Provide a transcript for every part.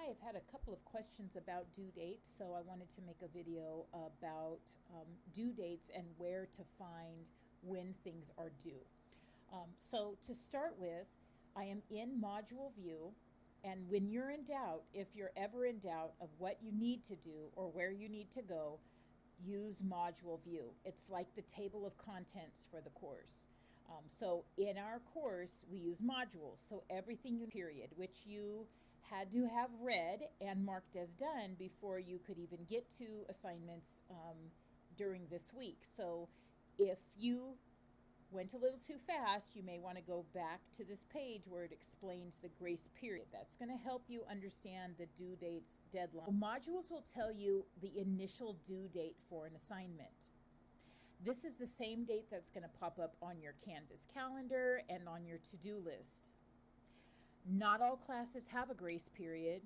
Hi, I've had a couple of questions about due dates, so I wanted to make a video about due dates and where to find when things are due. So to start with, I am in module view, and when you're in doubt, if you're ever in doubt of what you need to do or where you need to go, use module view. It's like the table of contents for the course. So in our course, we use modules. So everything you period, which you had to have read and marked as done before you could even get to assignments during this week. So if you went a little too fast, you may want to go back to this page where it explains the grace period. That's going to help you understand the due dates, deadline. Modules will tell you the initial due date for an assignment. This is the same date that's going to pop up on your Canvas calendar and on your to-do list. Not all classes have a grace period.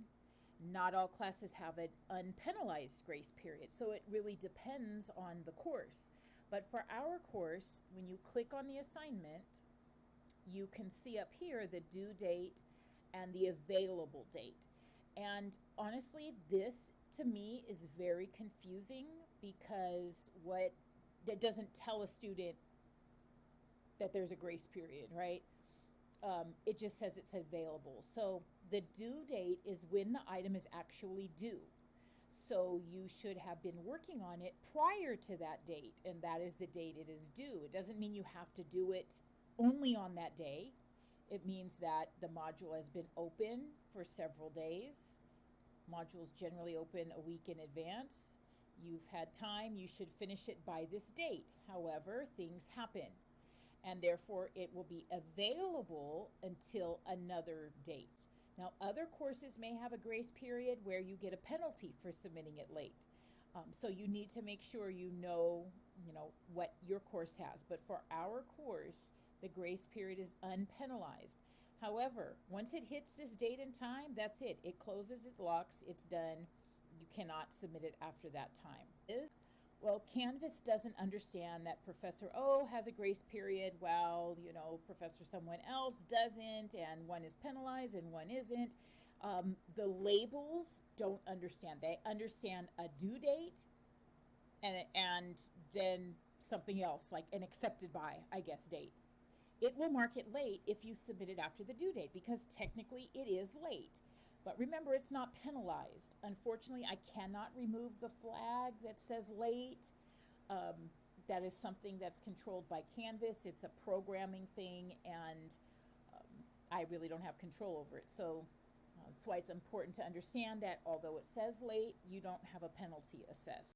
Not all classes have an unpenalized grace period. So it really depends on the course. But for our course, when you click on the assignment, you can see up here the due date and the available date. And honestly, this to me is very confusing because that doesn't tell a student that there's a grace period, right? It just says it's available. So the due date is when the item is actually due. So you should have been working on it prior to that date, and that is the date it is due. It doesn't mean you have to do it only on that day. It means that the module has been open for several days. Modules generally open a week in advance. You've had time, you should finish it by this date. However, things happen, and therefore it will be available until another date. Now, other courses may have a grace period where you get a penalty for submitting it late. So you need to make sure you know what your course has. But for our course, the grace period is unpenalized. However, once it hits this date and time, that's it. It closes, it locks, it's done. You cannot submit it after that time. Well, Canvas doesn't understand that Professor O has a grace period while, Professor someone else doesn't, and one is penalized and one isn't. The labels don't understand. They understand a due date and then something else, like an accepted by, I guess, date. It will mark it late if you submit it after the due date because technically it is late. But remember, it's not penalized. Unfortunately, I cannot remove the flag that says late. That is something that's controlled by Canvas. It's a programming thing, and I really don't have control over it. So that's why it's important to understand that although it says late, you don't have a penalty assessed.